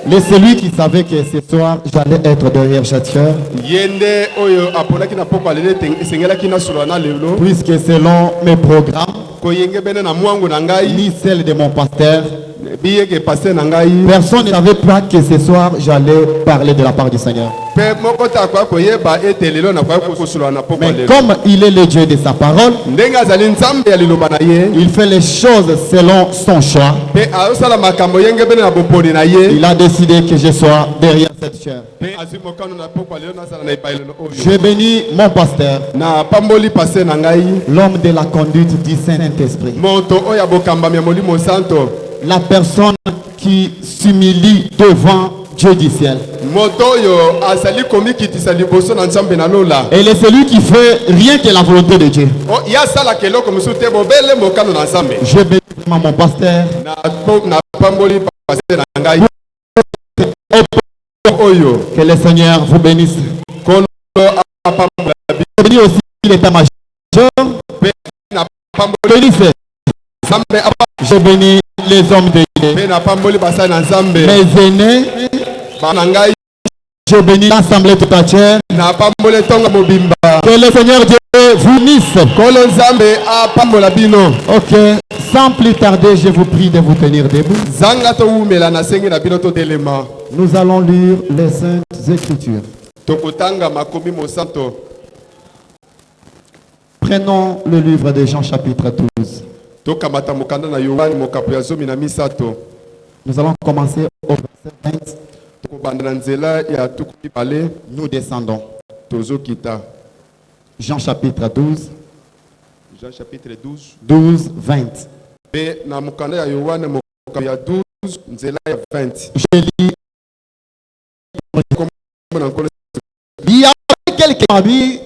Mais celui qui savait que ce soir j'allais être derrière Chatieur, puisque selon mes programmes, ni celle de mon pasteur, personne ne savait pas que ce soir j'allais parler de la part du Seigneur. Mais comme il est le Dieu de sa parole, il fait les choses selon son choix. Il a décidé que je sois derrière cette chair. Je bénis mon pasteur, l'homme de la conduite du Saint-Esprit, la personne qui s'humilie devant Dieu du ciel. Et il est celui qui fait rien que la volonté de Dieu. Je bénis vraiment mon pasteur. Que le Seignur vous bénisse. Je bénis aussi l'état-major. Je bénis les hommes de Dieu, mes aînés. Je bénis l'assemblée tout entière. Que le Seigneur Dieu vous bénisse. Ok, sans plus tarder, je vous prie de vous tenir debout. Nous allons lire les Saintes Écritures. Prenons le livre de Jean chapitre 12. Nous allons commencer au verset 20. Nous descendons. Jean chapitre 12. Jean chapitre 12. 12, 20. Je lis. Il y avait quelques parmi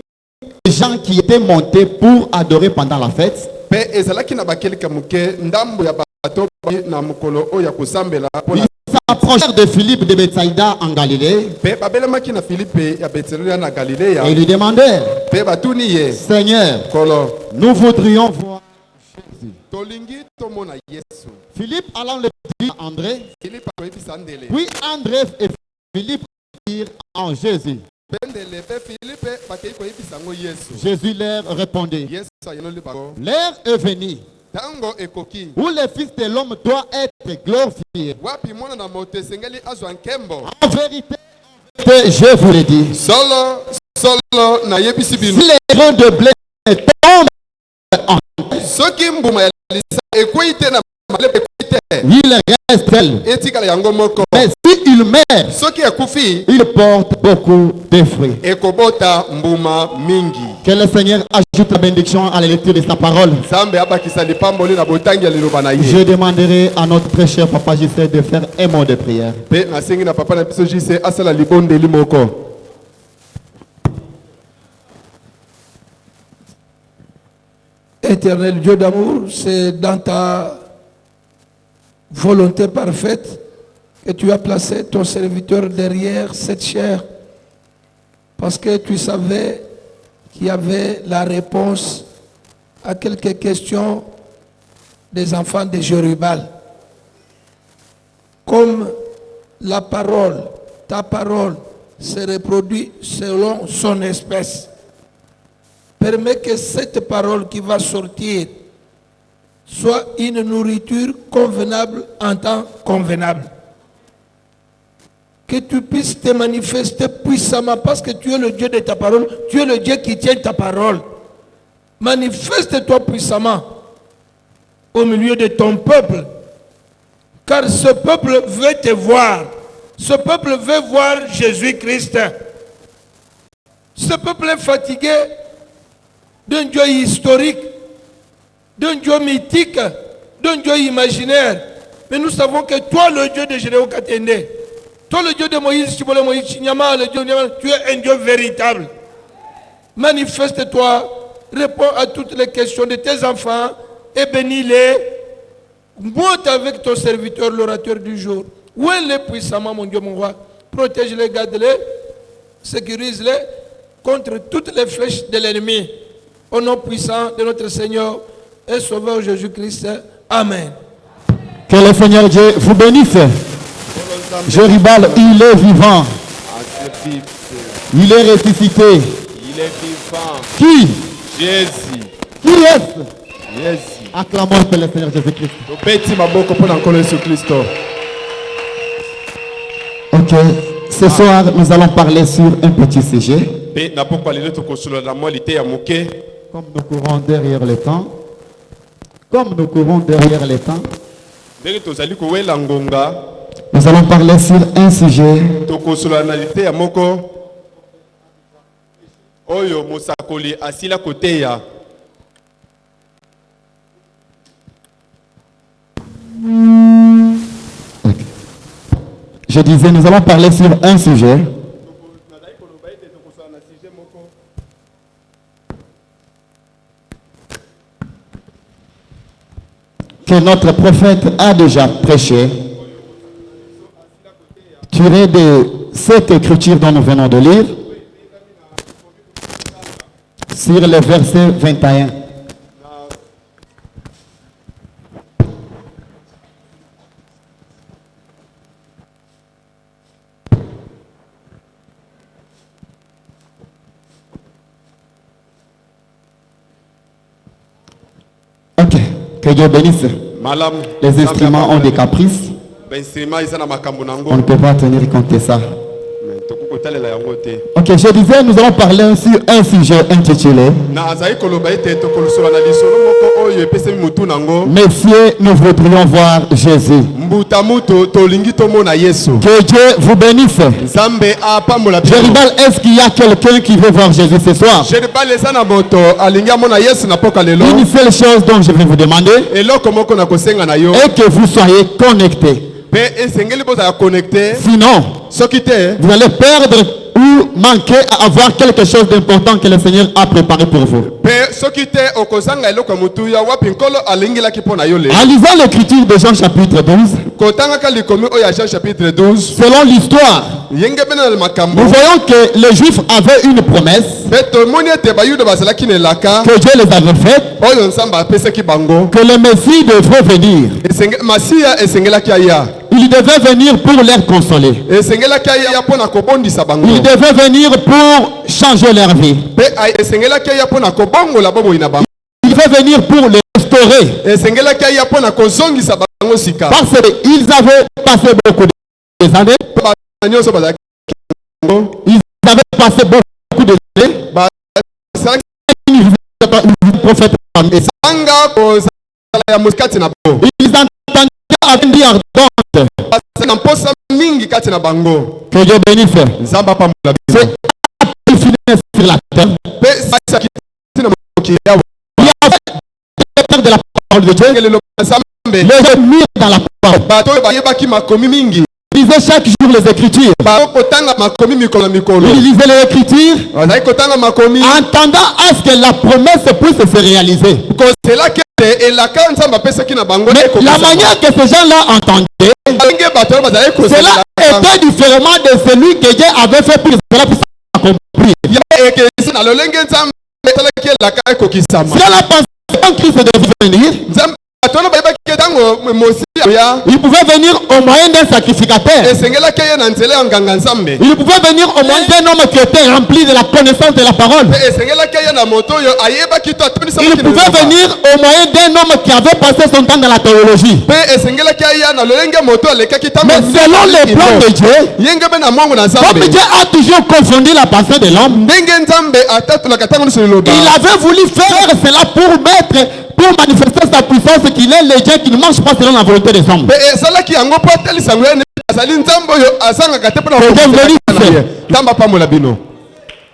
les gens qui étaient montés pour adorer pendant la fête. Ils s'approchèrent de Philippe de Bethsaïda en Galilée. Et ils lui demandèrent: Seigneur, nous voudrions voir Jésus. Philippe allant le dire à André. Puis André et Philippe dirent en Jésus. Jésus leur répondit: l'heure est venue où le Fils de l'homme doit être glorifié. En vérité, je vous le dis, si les grains de blé tombent en il reste tel. Mais s'il meurt, il porte beaucoup de fruits. Que le Seigneur ajoute la bénédiction à la lecture de sa parole. Je demanderai à notre très cher Papa Gisèle de faire un mot de prière. Éternel Dieu d'amour, c'est dans ta volonté parfaite que tu as placé ton serviteur derrière cette chair, parce que tu savais qu'il y avait la réponse à quelques questions des enfants de Jérubal. Comme la parole, ta parole se reproduit selon son espèce, permets que cette parole qui va sortir soit une nourriture convenable en temps convenable. Que tu puisses te manifester puissamment, parce que tu es le Dieu de ta parole, tu es le Dieu qui tient ta parole. Manifeste-toi puissamment au milieu de ton peuple, car ce peuple veut te voir. Ce peuple veut voir Jésus-Christ. Ce peuple est fatigué d'un Dieu historique, d'un Dieu mythique, d'un Dieu imaginaire. Mais nous savons que toi, le Dieu de Gédéon Katende, toi, le Dieu de Moïse, tu es un Dieu véritable. Manifeste-toi, réponds à toutes les questions de tes enfants et bénis-les. Monte avec ton serviteur, l'orateur du jour. Où est le puissamment, mon Dieu, mon roi? Protège-les, garde-les, sécurise-les contre toutes les flèches de l'ennemi. Au nom puissant de notre Seigneur et Sauveur Jésus-Christ. Amen. Que le Seigneur Dieu vous bénisse. Jérubal, il est vivant. Il est ressuscité. Il est vivant. Qui? Jésus. Qui est-ce? Jésus. Acclamons pour le Seigneur Jésus-Christ. Ok. Ce soir, nous allons parler sur un petit sujet. Comme nous courons derrière le temps. Nous allons parler sur un sujet. Je disais, nous allons parler sur un sujet. Que notre prophète a déjà prêché, tiré de cette écriture dont nous venons de lire, sur le verset 21. Ok, que Dieu bénisse. Les instruments ont des caprices. On ne peut pas tenir compte de ça. Ok, je disais, nous allons parler sur un sujet intitulé Messieurs, nous voudrions voir Jésus. Que Dieu vous bénisse. Jérubal, est-ce qu'il y a quelqu'un qui veut voir Jésus ce soir? Une seule chose dont je vais vous demander est que vous soyez connectés. Sinon, vous allez perdre ou manquer à avoir quelque chose d'important que le Seigneur a préparé pour vous. En lisant l'écriture de Jean chapitre 12, selon l'histoire, nous voyons que les Juifs avaient une promesse que Dieu les avait faite, que le Messie devrait venir. Il devait venir pour les consoler. Il devait venir pour changer leur vie. Il devait venir pour les restaurer. Parce qu'ils avaient passé beaucoup d'années. Ils avaient passé beaucoup d'années. Prophète. Ils entendaient dire que Dieu bénisse. C'est sur la terre. Il y avait de la parole de Dieu. Les gens mis dans la parole. Ils lisaient chaque jour les Écritures. Ils lisaient les Écritures entendant à ce que la promesse puisse se réaliser. Mais la manière que ces gens-là entendaient, cela était différemment de celui que Dieu avait fait pour cela pour s'accomplir. Cela pensait quand Christ devait venir. Il pouvait venir au moyen d'un sacrificateur. Il pouvait venir au moyen d'un homme qui était rempli de la connaissance de la parole. Il pouvait venir au moyen d'un homme qui avait passé son temps dans la théologie. Mais selon les plans de Dieu, comme Dieu a toujours confondu la pensée de l'homme, il avait voulu faire cela pour manifester sa puissance qu'il est le Dieu qui ne marche pas selon la volonté des hommes.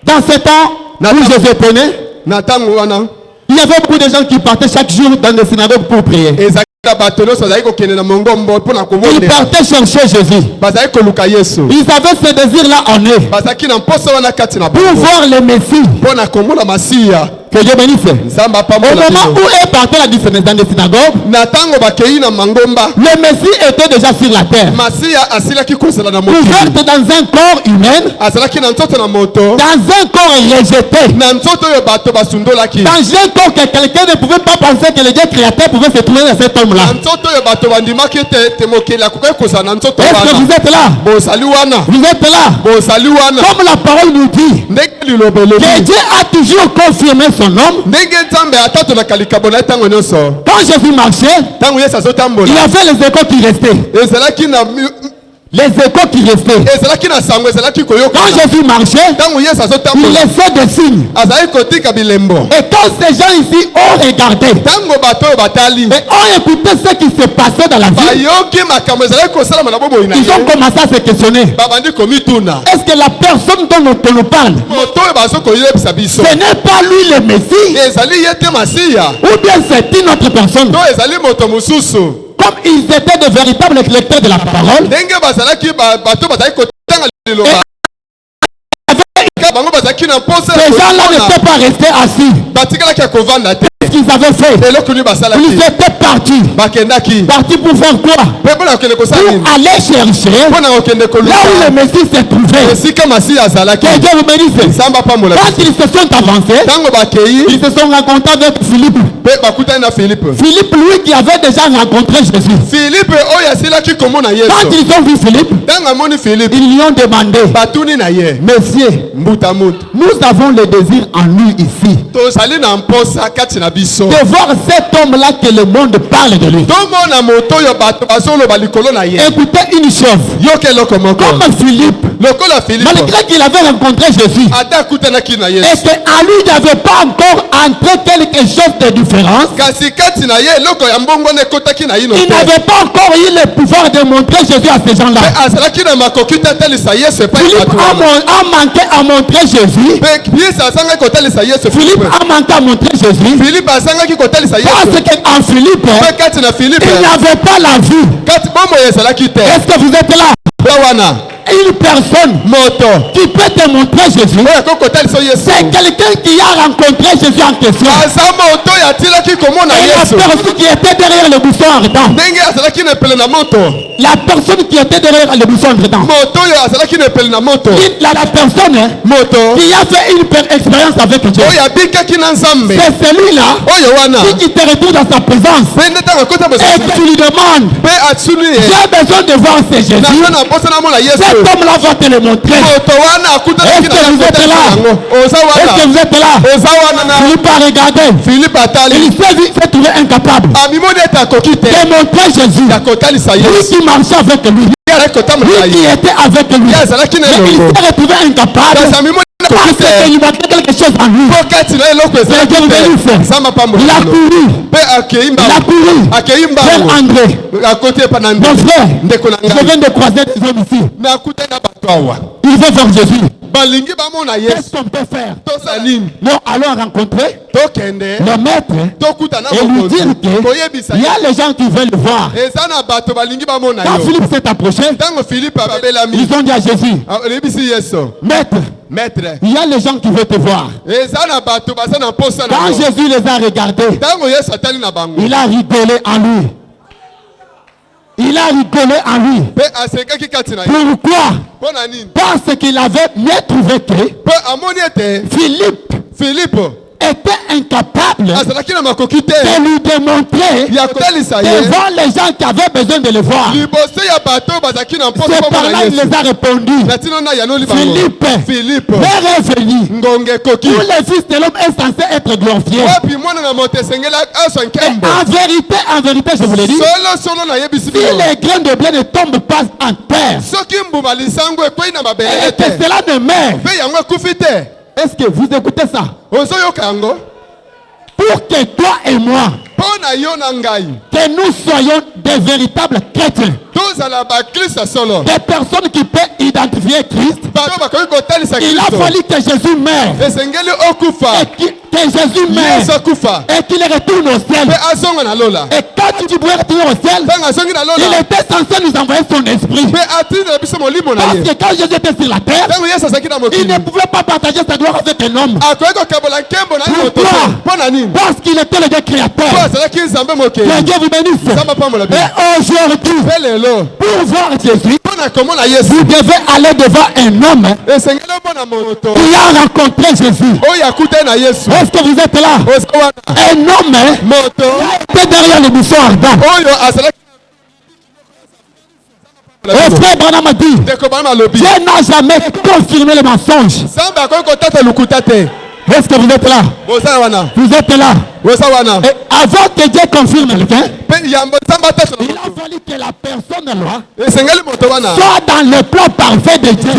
Dans ce temps où Jésus est né, il y avait beaucoup de gens qui partaient chaque jour dans les synagogues pour prier. Ils partaient chercher Jésus. Ils avaient ce désir-là en eux pour voir le Messie. Que Dieu bénisse. Nzambe Au apambola moment bino. où est parti la différence dans les synagogues, Na tango bakei na mangomba, le Messie était déjà sur la terre. Masiya asilaki kozala na Ouverte mokili. dans un corps humain, Azalaki na nzoto na moto, dans un corps rejeté, na nzoto oyo bato basundolaki. dans un corps que quelqu'un ne pouvait pas penser que le Dieu créateur pouvait se trouver dans cet homme-là. Na nzoto oyo bato bandimaki te mokili akoki kozala na nzoto Est-ce que wana. vous êtes là? Bozali wana. Vous êtes là? Bozali wana. Comme la parole nous dit, Ndenge liloba elobi. que Dieu a toujours confirmé son homme. Ndenge nzambe atatolaka likambo na ye ntango nyonso. Quand Jésus marchait, Ntango Yesu il azotambola, y avait les échos qui restaient. ezalaki na Les échos qui restaient. ezalaki na sango, ezalaki Quand koyokana. Jésus marchait, Ntango Yesu il azotambola, laissait des signes. azali kotika bilembo. Et quand ces gens ici ont regardé Ntango bato oyo batali, et ont écouté ce qui se passait dans la vie, bayoki makambo ezalaki kosalama na bomoi na ils ont ye, commencé à se questionner. babandi komituna. Est-ce que la personne dont on nous parle, Moto oyo bazokoyebisa biso, ce n'est pas lui le Messie, ezali ye te Masiya, ou bien c'est une autre personne? to ezali moto mosusu. Comme ils étaient de véritables lecteurs de la parole, Ndenge bazalaki bato bazali kotanga liloba, bango bazalaki na mposa ces gens-là n'étaient pas restés assis. batikalaki ya kovanda te. Ce qu'ils avaient fait, Eloko nini basalaki, ils étaient partis. bakendaki Partis pour faire quoi? mpe mpona kokende kosala nini, Pour aller chercher mpona kokende là où le koluka Messie se trouvait. esika Masiya azalaki. Que Dieu vous bénisse. Nzambe apambola Quand biso. ils se sont avancés, Ntango bakei ils se sont rencontrés avec Philippe. mpe bakutani na Filipe. Philippe, lui, qui avait déjà rencontré Jésus. Filipe oyo asilaki komona Quand Yesu. ils ont vu Philippe, Ntango amoni Filipe, ils lui ont demandé, batuni na ye, Monsieur, mbuta mutu, nous avons le désir en nous ici tozali na mposa kati na biso, de voir cet homme-là que le monde parle de lui. tomona moto oyo bato bazoloba likolo na ye. Écoutez une chose, Yoka eloko moko, comme Philippe, lokola Filipe malgré qu'il avait rencontré Jésus, ata akutanaki na et Yesu, qu'à lui il n'y avait pas encore entré quelque chose de différence, kasi kati na ye eloko ya mbongo na ekotaki na yino il te. n'avait pas encore eu le pouvoir de montrer Jésus à ces gens-là. Mpe azalaki na makoki te atalisa Yesu epai ya Philippe bato wana. a manqué à montrer Jésus. Mpe Yesu azangaki kotalisa Yesu. Philippe a manqué à montrer Jésus. Filipe azangaki kotalisa Parce Yesu. qu'en Philippe, Mpe kati na Filipe, il n'avait pas la vue. kati bomoi ezalaki te. Est-ce que vous êtes là? Mpe wana Une personne moto qui peut te montrer Jésus, oyo akoki kotalisa Yesu, c'est quelqu'un qui a rencontré Jésus en question. aza moto oyo atilaki komona Et la Yesu, personne qui était derrière le buisson ardent, ndenge azalaki na epele na moto, la personne qui était derrière le buisson ardent, moto oyo azalaki na epele na moto, la personne moto qui a fait une expérience avec Dieu, oyo abikaki na Nzambe, c'est celui-là oyo wana qui te retrouve dans sa présence mpe nde ntango akota et bosa que tu lui demandes, mpe asuni ye, j'ai besoin de voir ce Jésus. naza na mposa namona Yesu, Cet homme-là va te le montrer. moto wana akutanaki Est-ce que vous êtes là? yango, oza Est-ce que wana, vous êtes là? oza wana na Philippe a regardé. Filipe atali, Il s'est trouvé incapable amimoni ete akoki te de montrer Jésus. ya kotalisa Lui Yesu, qui marchait avec lui, ye azalaki kotambola lui qui ye, était avec lui. ye azalaki na Mais il elongo, s'est retrouvé incapable kasi amimoni ete parce akoki te qu'il manquait quelque chose en lui. mpo kati na eloko ezalaki te. Nzambe apambola Il a bino. couru. Mpe akei Il a mbangu, couru akei vers mbangu André. akoti epa na Mon frère, ndeko na je ngai, viens de croiser des hommes ici. me akutani na bato awa Il va vers Jésus. balingi bamona Qu'est-ce Yesu, qu'on peut faire? tosala nini? Nous allons rencontrer Tokende le maître tokutana et lui dire mokonzi koyebisa qu'il y ye, a les gens qui veulent le voir. eza na bato balingi bamona Quand yo. Philippe s'est approché, Ntango Filipe abelami ils ont dit à Jésus, olebisi Yesu, Maître, maître, il y a les gens qui veulent te voir. eza na bato baza na mposa na Quand yo. Jésus les a regardés, Ntango Yesu atali na bango il a rigolé en lui. Il a rigolé en lui. mpe asekaki kati na ye, Pourquoi? mpo na nini? Parce qu'il avait bien trouvé que Mpo amoni ete Philippe Filipe était incapable azalaki na makoki te de lui démontrer ya kotalisa ye devant les gens qui avaient besoin de le voir. liboso ya bato bazalaki na mposa C'est mpo par mona là il Yesu. les a répondu. Na ntina na yanoli bango Philippe, Filipe, l'heure est venue ngonge ekoki où le Fils de l'homme est censé être glorifié. wapi mwana na moto esengeli azwa nkembo. En vérité, je vous le dis, Solo nayebisi si bino, les grains de blé ne tombent pas en terre soki mbuma lisango ekwei na et mabele que te cela ne meurt, mpe yango ekufi te, est-ce que vous écoutez ça? ozoyoka yango Pour que toi et moi, mpo na yo na ngai que nous soyons des véritables chrétiens, tozala bakristo solo des personnes qui peuvent identifier Christ. bato bakoki kotalisa Il a kristo fallu que Jésus meure. esengeli okufa Que Jésus meure. yesu akufa Et qu'il retourne au ciel. mpe azonga na lola Et quand tu pourrais retourner au ciel, ntango azongi na il lola était censé nous envoyer son esprit. mpe atindela biso molimo na Parce ye que quand Jésus était sur la terre, ntango yesu azalaki na il mokili ne pouvait pas partager sa gloire avec un homme. akoki kokabola nkembo na ye moto te Pourquoi? mpo na nini Parce qu'il était le Dieu mpo créateur. azalaki nzambe Que mokeli Dieu vous bénisse. nzambe apambola bino Et aujourd'hui, mpe lelo pour voir Jésus, mpo na komona yesu vous devez aller devant un homme esengeli omona moto qui a rencontré Jésus. oyo akutani na yesu Est-ce que vous êtes là? oza wana Un homme moto qui était derrière le buisson ardent. oyo azalaki Et frère Branham a dit, ndeko bana malobi Dieu n'a jamais confirmé le mensonge. nzambe akoki kotata lokuta te Est-ce que vous êtes là? boza wana Vous êtes là. boza wana Et avant que Dieu confirme quelqu'un, mpe yambo nzambe atata il a fallu que la personne là esengeli moto wana soit dans le plan parfait de Dieu.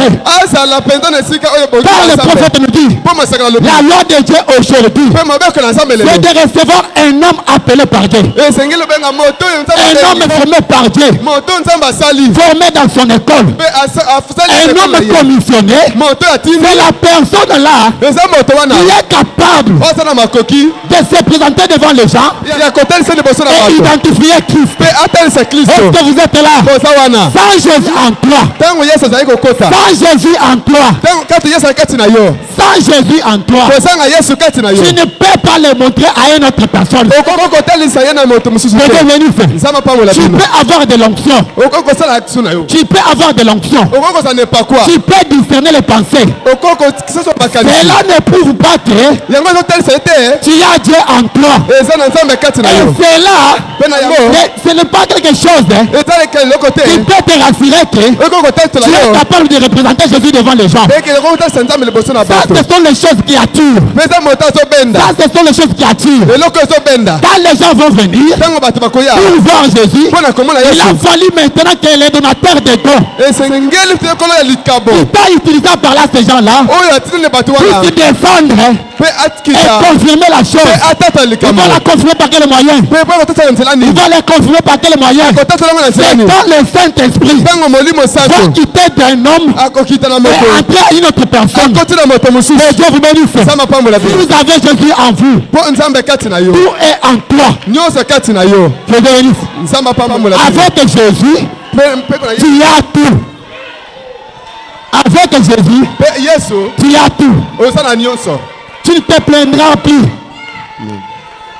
azala mpenza na esika oyo bongi Car na le nzambe prophète nous dit, mpo masaka na lobi la loi de Dieu aujourd'hui, mpe mabeko na nzambe c'est lelo de recevoir un homme appelé par Dieu. esengeli obenga moto oyo Un homme nzambe formé par Dieu, moto nzambe asali formé dans son école. mpe asali Un homme commissionné, moto atindi c'est la personne là eza moto wana qui est capable oza na makoki de se présenter devant les gens ya kotalisa liboso na et bato identifier Christ. mpe atalisa Est-ce kristo que vous êtes là? boza wana Sans Jésus en toi, ntango yesu azali kokota sans Jésus en toi, ntango kati yesu ali kati na yo sans Jésus en toi, kozanga yesu kati na yo tu ne peux pas le montrer à une autre personne. okoki kotalisa ye na moto mosusu C'est te devenu fait. nzambe apambola Tu bino peux avoir de l'onction. okoki kosala action na yo Tu peux avoir de l'onction. okoki kozala nepakwa Tu peux discerner les pensées. okoki kososo bakanisi Cela ne prouve pas que yango ezotalisa ye te tu as Dieu en toi. eza na nzambe kati na Et yo cela, mpe na yango ce n'est pas quelque chose ezaleka eloko te qui peut te rassurer que okoki kotalisa tu es yo capable de représenter Jésus devant les gens. eke okoki kotalisa nzambe liboso na Ça, bato ce sont les choses qui attirent. mpe eza moto azobenda Ça, ce sont les choses qui attirent. eloko ezobenda Quand les gens vont venir ntango bato bakoya pour voir Jésus, mpo na komona il yesu a fallu maintenant que les donateurs de dons, esengeli te ekolo ya likabo il t'a utilisé par là ces gens-là oyo atindeli bato pour wana se défendre mpe et akita confirmer la chose. mpe atata Ils likambo vont la confirmer par quel moyen? mpe mpo kotatala nzela Ils nini vont la confirmer par quel moyen? kotatalamo na nzela C'est nini quand le Saint-Esprit ntango molimo va santo quitter d'un homme akokita na et moto entrer à une autre personne. akoti na moto mosusu Que Dieu vous bénisse. nzambe apambola Si bino vous avez Jésus en vous, mpo nzambe kati na yo tout est en toi. nyonso kati na yo Que Dieu bénisse. nzambe apambola bino Avec Jésus, mpeko na tu as tout. Avec Jésus, mpe yesu tu as tout. oza na nyonso Tu ne te plaindras plus.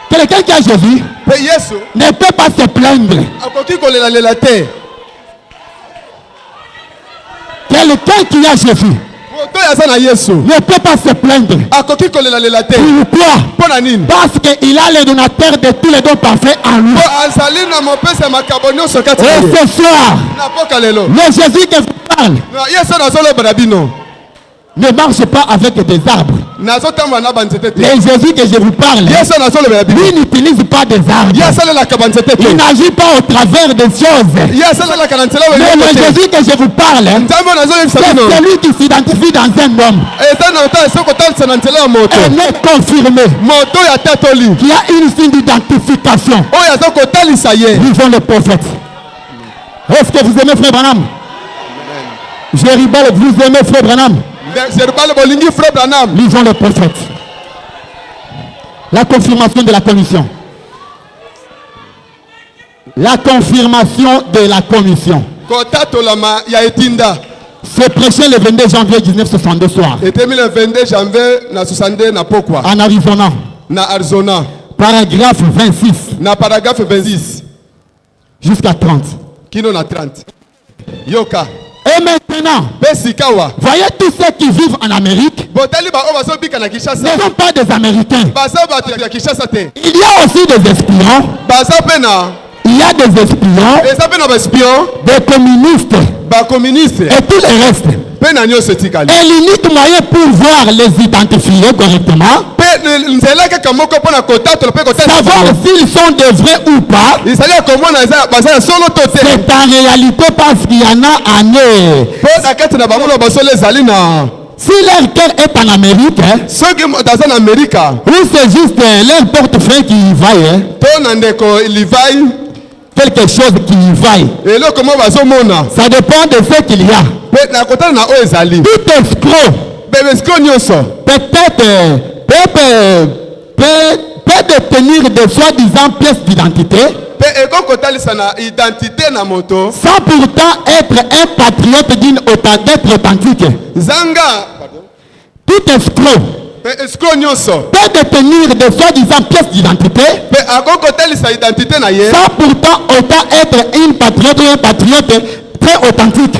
Quelqu'un qui a Jésus mpe yesu ne peut pas se plaindre. akoki kolelalela te Quelqu'un qui a Jésus moto oyo aza na yesu ne peut pas se plaindre. akoki kolelalela te Pourquoi? mpo na nini Parce qu'il a le donateur de tous les dons parfaits en lui. mpo azali na mopesa makabo nyonso kati na Et ye ce soir, na mboka lelo le Jésus que vous parle na yesu nazoloba na bino ne marche pas avec des arbres. nazotambola na banzete te Le Jésus que je vous parle, yesu nazoloba na bino lui n'utilise pas des arbres. ye asalelaka banzete te Il n'agit pas au travers des choses. ye asalelaka na nzela oyo Mais le eloko te Jésus que je vous parle, nzambe oyo nazoyebisa c'est bino celui qui s'identifie dans un homme. eza na otala soki kotalisa na nzela ya moto Un homme confirmé moto oyo atatoli qui a une signe d'identification. oyo aza kotalisa ye Lisons les prophètes. Est-ce que vous aimez Frère Branham? Jéribal, vous aimez Frère Branham? zerubale bolingi frère branham Lisons les prophètes. La confirmation de la commission. La confirmation de la commission. kotatolama ya etinda C'est prêché le 22 janvier 1962 soir etemi le 22 janvier na 62 na pokwa en Arizona. na arizona Paragraphe 26 na paragraphe 26 jusqu'à 30. kino na 30 yoka Et maintenant, mpe sikawa voyez tous ceux qui vivent en Amérique botali baoyo bazobika na ne kinshasa sont pas des Américains. baza bato ya kinshasa te Il y a aussi des espions. baza mpe na Il y a des espions, eza mpe na baespion des communistes bakomuniste et tout le reste. mpe na nyonso etikali Et l'unique moyen pour voir les identifier correctement, mpe nzela kaka moko mpo na kotatola mpe savoir kotatala s'ils sont de vrais ou pas, ezali ya komona baza ya solo to te c'est en réalité parce qu'il y en a en eux. mpo na kati na bango na basolo ezali na Si leur cœur est en Amérique, soki moto aza na amerika ou c'est juste leur portefeuille qui y va, to na ndeko livai quelque chose qui y vaille. eloko mo bazomona Ça dépend de ce qu'il y a. mpe na kotala na oyo ezali Tout escroc bebesiko nyonso peut détenir de soi-disant pièces d'identité mpe ekoki kotalisa na identité na moto sans pourtant être un patriote d'être authentique. zanga Tout escroc mpe esiko nyonso peut détenir de soi-disant pièces d'identité mpe akoki kotalisa identité na ye sans pourtant autant être une patriote ou un patriote très authentique.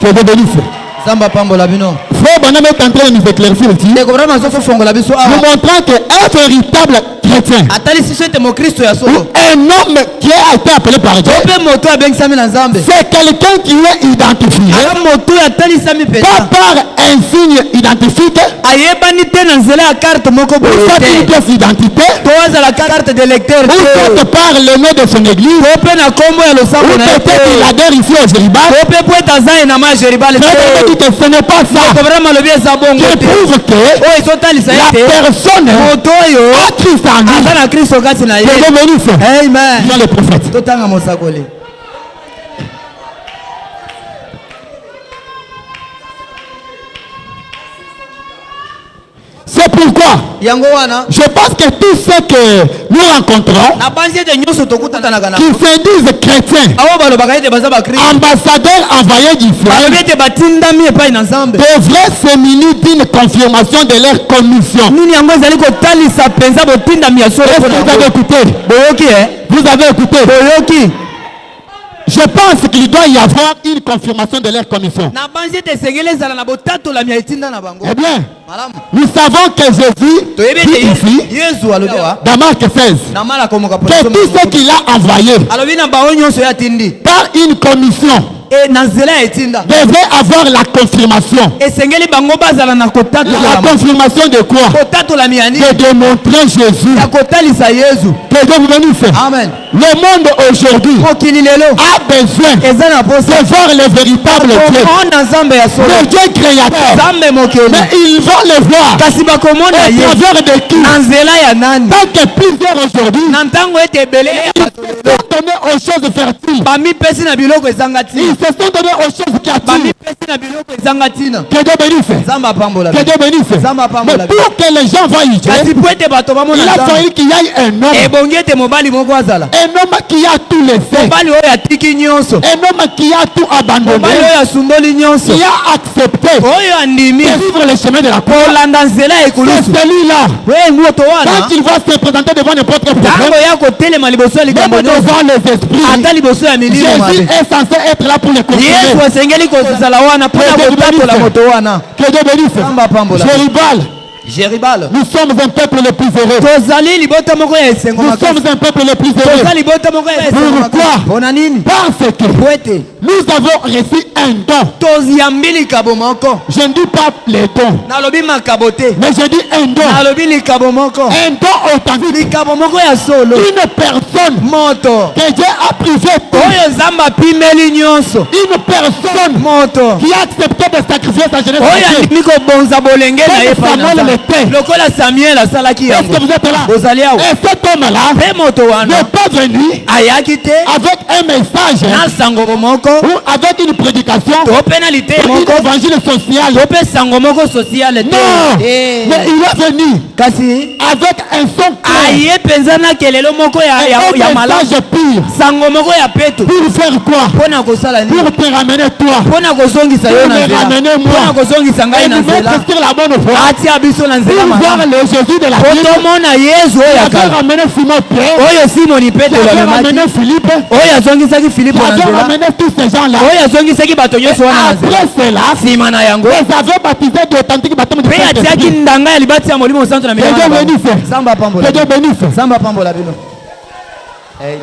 Que de bénisse. Zamba pambola bino. Frère Bonhomme est en train de nous éclaircir ici, Ndeko vraiment so fongola biso nous awa. montrant qu'un véritable chrétien, Atali si sote mo Kristo ya ou solo. un homme qui a été appelé par Dieu, Ope moto abengisami na Nzambe. c'est quelqu'un qui est identifié Ala moto atali sami pas pesa. par un signe identifique, Ayebani te na nzela ya carte moko ou soit une bote. pièce d'identité, Toza la carte de lecteur ou soit te. par le nom de son église, Ope na kombo ya ou losambo na peut-être il te. adhère ici au Jériba. Ope poeta za na ma jeribale Frère te. dit que ce n'est pas ça Ko vraiment lobi eza bongo qui te. prouve que Oyo ezotalisa la ete personne moto oyo a Christ en lui. aza na Kristo kati na ye. Que de bénisse. Amen. Jean le prophète. Totanga mosakoli. C'est pourquoi Yango wana je pense que tous ceux que nous rencontrons na banzi ete nyonso tokutanaka na qui se disent chrétiens, awo balobaka ete baza bakristo ambassadeurs envoyés d'Israël, balobi ete batindami epai na nzambe devraient se munir d'une confirmation de leur commission. nini yango ezali kotalisa mpenza botindami ya solo Est-ce mpo que na vous avez yango écouté? boyoki Vous avez écouté? boyoki Je pense qu'il doit y avoir une confirmation de leur commission. na banzi ete esengeli ezala na botatolami ya etinda na bango Eh bien, malamu nous savons que Jésus toyebi dit ete ici, yesu alobi awa dans Marc 16, na mala komoka que tout ce qu'il a envoyé alobi na bango nyonso ya atindi par une commission e na nzela ya etinda devait avoir la confirmation. esengeli bango bazala na La kotatolama confirmation de quoi? kotatolami ya nini De démontrer Jésus. ya kotalisa yesu Que Dieu vous bénisse. amen Le monde aujourd'hui mokili lelo a besoin eza na posa de voir le véritable Dieu. komona nzambe ya solo Le Dieu créateur. nzambe mokeli Mais ils vont le voir kasi bakomona au ye travers de qui? na nzela ya nani Tant que plusieurs aujourd'hui na ntango ete ebele ils se sont donnés aux choses fertiles. bamipesi na biloko ezanga Ils ntina se sont donnés aux choses qui attirent. bamipesi na biloko ezanga ntina Que Dieu bénisse. nzambe apambola Que Dieu bénisse. Nzambe pambola Mais pour que les gens voient Dieu, kasi po ete bato bamona il a nzambe fallu qu'il y ait un homme. ebongi ete mobali moko azala Un homme qui a tout laissé. mobali oyo atiki nyonso Un homme qui a tout abandonné. mobali oyo asundoli nyonso Qui a accepté oyo andimi de vivre le chemin de la croix. kolanda nzela ya C'est ekulusu celui-là. we moto wana Quand il va se présenter devant n'importe quel ntango problème, ya kotelema liboso ya likambo même nyonso devant les esprits, ata liboso ya milimo Jésus mabe est censé être là pour les yesu confirmer. asengeli kozala wana mpona Que Dieu kotatola bénisse. moto wana Que Dieu bénisse. Nzambe pambola Jéribal, jeribal nous sommes un peuple le plus heureux. tozali libota moko ya esengo Nous makasi sommes un peuple le plus heureux. toza libota moko ya esengo Pourquoi? makasi mpona nini Parce que po ete nous avons reçu un don. toziyambi likabo moko Je ne dis pas les dons, nalobi makabo te mais je dis un don. nalobi likabo moko Un don authentique. likabo moko ya solo Une personne moto que Dieu a privé tout. oyo nzambe apimeli nyonso Une personne moto qui a accepté de sacrifier sa jeunesse oyo à Dieu. andimi kobonza bolenge na ye Comme epai na Samuel Nzambe. l'était. lokola samuel asalaki Est-ce yango que vous êtes là? bozali awa Et cet homme-là mpe moto n'est wana pas venu ayaki te avec un message na sango moko ou avec une prédication to mpe na lite ou moko une évangile social. to mpe sango moko sociale te Non, Eh. mais il est venu kasi avec un son clair, aye mpenza na kelelo moko ya un malamu message pur. sango moko ya peto Pour faire quoi? mpo na kosala nini Pour te ramener toi. mpo na kozongisa yo Pour na me nzela ramener mpo na moi. kozongisa ngai Et na nous nzela mettre sur la bonne voie. atia biso na nzela Pour voir malamu le Jésus de la po Bible. tomona yesu oyo Tu avais akala ramené Simon Pierre. oyo simoni Tu petelo avais amemaki ramené Philippe. oyo azongisaki filipo Tu na avais nzela ramené tous ces gens-là. oyo azongisaki bato nyonso wana na nzela Après cela, nsima na yango les avait baptisés d'authentiques baptêmes du mpe atiaki Saint-Esprit. ndanga ya libati ya molimo santo na Que Dieu milanga bénisse. nzambe apambola Que Dieu bénisse. nzambe apambola bino amen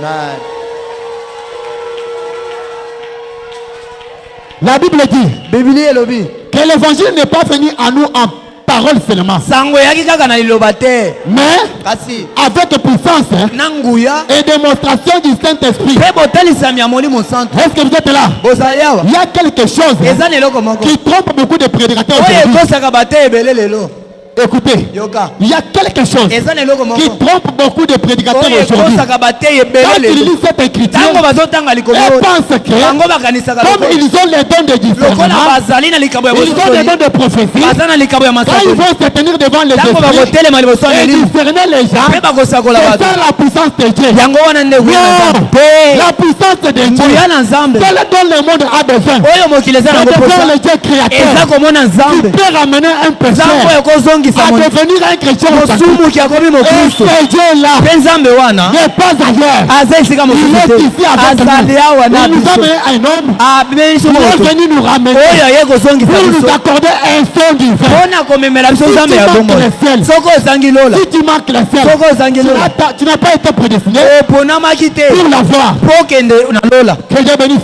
La Bible dit bibili elobi que l'évangile n'est pas venu à nous en parole seulement, sango eyaki kaka na liloba te mais kasi avec puissance na nguya et démonstration du Saint-Esprit. mpe botalisami ya molimo santo Est-ce que vous êtes là? bozali awa Il y a quelque chose eza na eloko moko qui trompe beaucoup de prédicateurs oyo aujourd'hui. ekosaka bate ebele lelo Écoutez, yoka il y a quelque chose eza na eloko qui moko trompe beaucoup de prédicateurs oyo aujourd'hui. ekosaka bateye ebele Quand ils lelo lisent cette écriture, ntango bazotanga likombo ils oyo pensent que bango bakanisaka comme ils ont les dons de lokola discernement, bazali na likambo ya ils ont les dons bosokoli de prophétie, baza na likambo ya quand ils masakoli vont se tenir devant les ntango esprits bakotelema liboso ya et elimu discerner les gens, mpe bakosakola c'est bato ça la puissance de Dieu. yango wana nde nguya na Non, nzambe te la puissance de Dieu, nguya na nzambe c'est le dont le monde a besoin. oyo mokili eza C'est nango de voir posa le Dieu créateur eza komona qui nzambe peut ramener un nzambe oyo pécheur ekozongisa à devenir un chrétien authentique. mosumuki akomi Et mokristo ce Dieu-là mpe nzambe wana n'est pas ailleurs. aza esika Il mosusu est te ici avec azali awa na nous. Il nous a biso mis un homme abiso qui est moto venu nous ramener oyo aye kozongisa pour nous biso accorder un son divin. mpona komemela biso Si nzambe tu ya manques bomoi le ciel, soki ozangi lola si tu manques le ciel, soki ozangi lola tu n'as pas été prédestiné oponamaki te pour l'avoir. mpo okende na lola Que Dieu bénisse.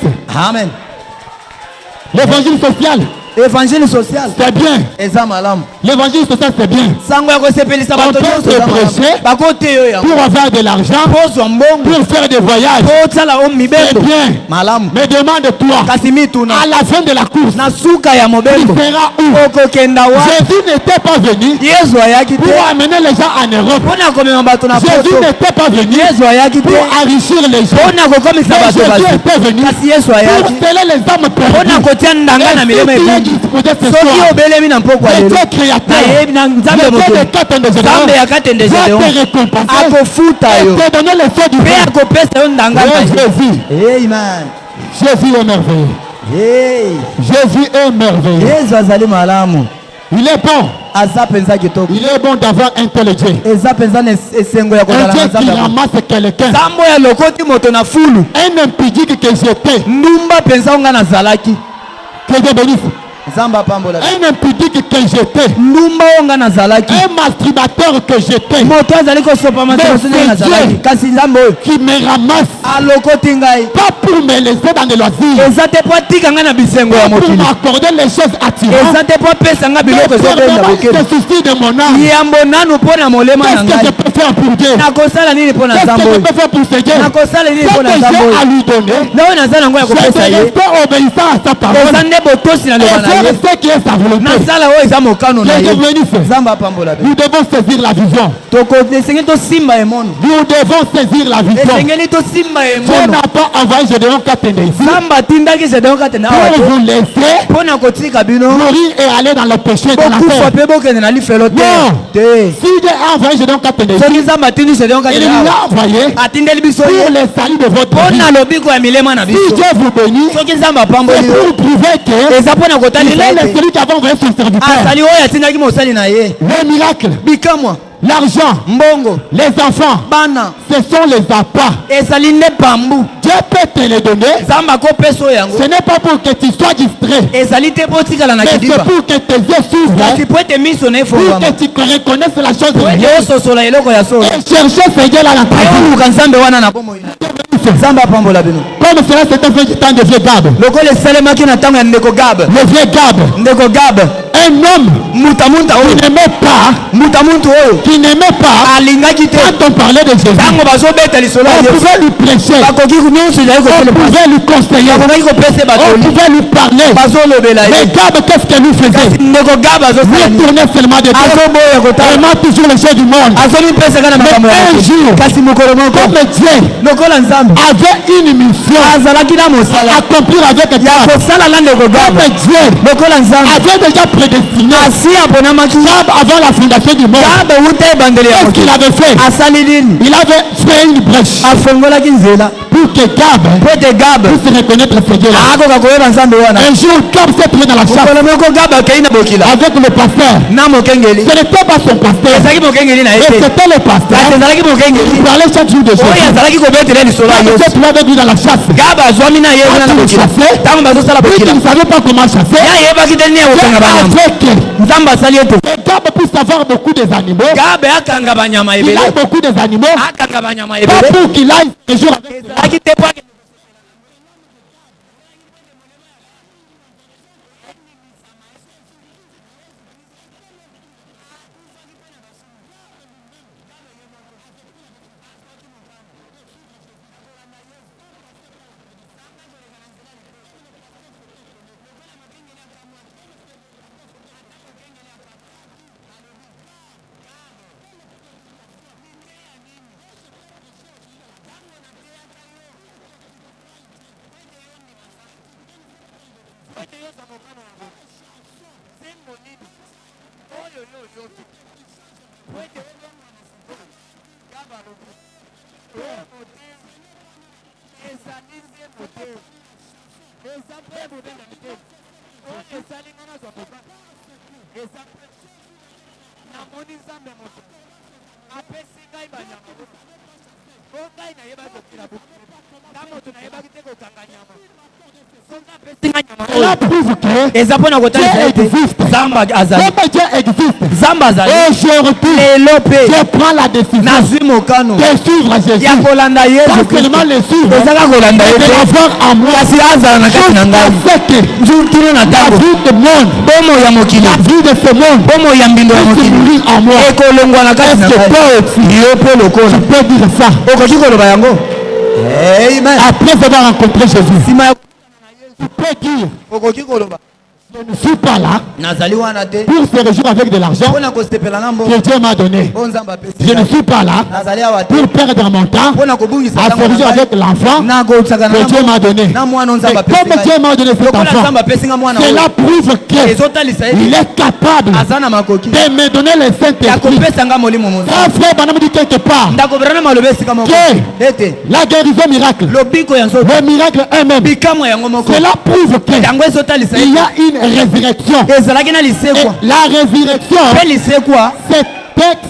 amen L'évangile social, évangile social c'est bien. eza malamu L'évangile social, c'est bien. sango ya kosepelisa bato On peut nyonso se eza prêcher malamu bakoteyo yango Pour avoir de l'argent, mpo ozwa mbongo pour faire des voyages, mpo otala o c'est mibembo bien. malamu Mais demande-toi, kasi mituna à la fin de la course, na suka ya tu mobembo seras où? okokenda wa Jésus n'était pas venu yesu ayaki te pour amener les gens en Europe. mpona komema bato na Jésus poto n'était pas venu yesu ayaki te pour enrichir les gens. mpona kokomisa Mais bato Jésus basi était venu kasi yesu pour ayaki sceller les âmes mpona perdues. kotia ndanga na milema Et si tu es ebindi disposé ce soki soir, obelemi na mpokwa le lelo Dieu créateur, nayebi na nzambe le Dieu mokili de Katende nzambe ya katende va gedeon te récompenser akofuta et yo te donner le feu du mpe vin. akopesa yo ndanga Oh, na ye. Jésus, amen Jésus est merveilleux. Hey. Jésus est merveilleux. yesu azali malamu Il est bon. aza mpenza kitoko Il est bon d'avoir un tel Dieu. eza mpenza na esengo ya Un kozala na Dieu qui nzambe ramasse quelqu'un. nzambe oyo alokoti moto na fulu Un impudique que j'étais. ndumba mpenza onga nazalaki Que Dieu bénisse. nzambe apambola Un impudique que j'étais. ndumba onga nazalaki Un masturbateur que j'étais. moto azali kosopa masoso ndenge nazalaki kasi nzambe oyo Qui me ramasse. alokoti ngai Pas pour me laisser dans des loisirs. eza te mpo atika ngai na bisengo ya Pas pour mokili m'accorder les choses attirantes. eza te mpo apesa ngai Mais biloko pour ezobenda vraiment bokeli se soucier de mon âme. yambo nanu mpo na molema na Qu'est-ce que je ngai peux faire pour Dieu? nakosala nini mpo na Qu'est-ce nzambe que je oyo peux faire pour ce Dieu? nakosala nini Ce mpo que na nzambe j'ai à oyo lui donner, na oyo naza nango ya c'est kopesa de ye rester obéissant à sa parole. eza nde botosi na Et loba na faire ye ce qui est sa volonté. nasala oyo eza mokano na Que ye Dieu bénisse. nzambe apambola Nous devons saisir la vision. esengeli tosimba emono Nous devons saisir la vision. esengeli tosimba Dieu emono n'a pas envoyé Gédéon Katende ici nzambe atindaki gedeon katende awa pour te vous laisser mpo na kotika bino mourir et aller dans le péché, dans la bokufa terre. mpe bokende na lifelo te Non. te Si Dieu a envoyé Gédéon Katende ici, soki nzambe atindi gedeon il katende nous awa l'a envoyé atindeli biso pour ye le salut de votre mpo vie. na lobiko ya milema na Si biso Dieu vous bénit, soki nzambe c'est apamboli yo pour prouver que eza mpo na il kotalela est ete celui qui avait envoyé son serviteur. azali oyo atindaki mosali na ye Les miracles, bikamwa l'argent, mbongo les enfants, bana ce sont les appâts. ezali nde pambu Dieu peut te les donner. nzambe akopesa oyo yango Ce n'est pas pour que tu sois distrait, ezali te mpo otikala na mais c'est kidiba pour que tes yeux s'ouvrent, kasi mpo ete miso na pour efungwama que tu reconnaisses la chose po ete réelle. ososola eloko ya solo Et chercher ce Dieu-là dans ta vie. ayoluka nzambe wana na bomoi nzambe apambola bino Comme cela s'était fait du temps de vieux Gab. lokola esalemaki na ntango ya ndeko gabe Le vieux Gab, ndeko gabe un homme mutamunta qui oyo n'aimait pas, mutamuntu oyo alingaki te quand on parlait de Jésus, ntango bazobeta lisolo ya on yesu pouvait lui prêcher, bakoki nyonso ezali on kotelema pouvait lui conseiller, bakomaki kopesa bato on pouvait lui parler. bazolobela Mais ye Gab, qu'est-ce qu'il nous faisait? ndeko gabe azosala Lui nini tournait seulement de Dieu. azoboya kotala Vraiment toujours les choses du monde. azomipesaka na makambo ya Mais un mokili. jour, kasi mokolo moko comme Dieu lokola nzambe avait une mission azalaki na à mosala accomplir avec ya Gab, kosala na ndeko comme gabe Dieu lokola nzambe avait déjà prédestiné asi aponamaki Gab avant la fondation du monde. gabe wuta ebandeli ya Qu'est-ce qu'il mokili avait fait? asali nini Il avait fait une brèche afongolaki nzela pour que Gab po ete gabe puisse reconnaître ce Dieu-là. akoka koyeba nzambe wana Un jour, Gab s'est trouvé dans la chasse mokolo moko gabe akei na bokila avec le pasteur. na mokengeli Ce n'était pas son pasteur, ezalaki mokengeli na ye mais te c'était le pasteur. kasi ezalaki mokengeli Il parlait chaque jour de oyo Jésus. azalaki kobetela lisolo ya Gab s'est yesu trouvé avec lui dans la chasse. gabe azwami na ye wana na bokila ntango bazosala Lui qui bokila ne savait pas comment chasser, ye ayebaki te nini ya kosenga banyama avec que nzambe asali ete Gab puisse avoir beaucoup des animaux. gabe akanga banyama Il ebele a beaucoup des animaux. akanga banyama Pas ebele pour qu'il aille un jour avec ezalaki te po ake- Cela prouve que Dieu existe. Zamba azali. comme Dieu existe, Zamba azali. aujourd'hui, Elope. je prends la décision Nazwi mokano. de suivre Jésus. Ya kolanda Yesu. Pas seulement le suivre, Ezaka kolanda mais de Yesu. l'avoir en moi. Kasi azala na kati na ngai. Jusqu'à ce que Njutino na la tango. vie du monde, Bomo ya mokili. la vie de ce monde, Bomo ya mbindo ya se mokili. nourrit en moi. Ekolongwa na kati na Est-ce que ngai. toi aussi, Yo pe lokola. tu peux dire ça Okoki koloba yango. Amen. après avoir rencontré Jésus? Sima ya Tu peux dire, okoki koloba. je ne suis pas là Nazali wana te. pour se réjouir avec de l'argent Mpona kosepela na mboka. que Dieu m'a donné. O Nzambe apesi. Je ne suis pas là Nazali awa te. pour perdre mon temps Mpona kobungisa à se ntango na réjouir ngai. avec l'enfant Na kotsaka na que Dieu m'a donné. na mwana Nzambe Mais apesi comme ngai. Dieu m'a donné cet Lokola enfant, Nzambe apesi nga mwana oyo. cela prouve Ezotalisa qu'il ete est capable aza na makoki de me donner le ya Saint-Esprit. kopesa nga molimo moza. Un frère Branham dit quelque part, ndako brana maloba esika moko Que- ete la guérison miracle, lobiko ya nzoto le miracle eux-mêmes, bikamwa yango moko cela prouve yango ezotalisa qu'il y ete a une résurrection. ezalaki na Et lisekwa la résurrection, mpe lisekwa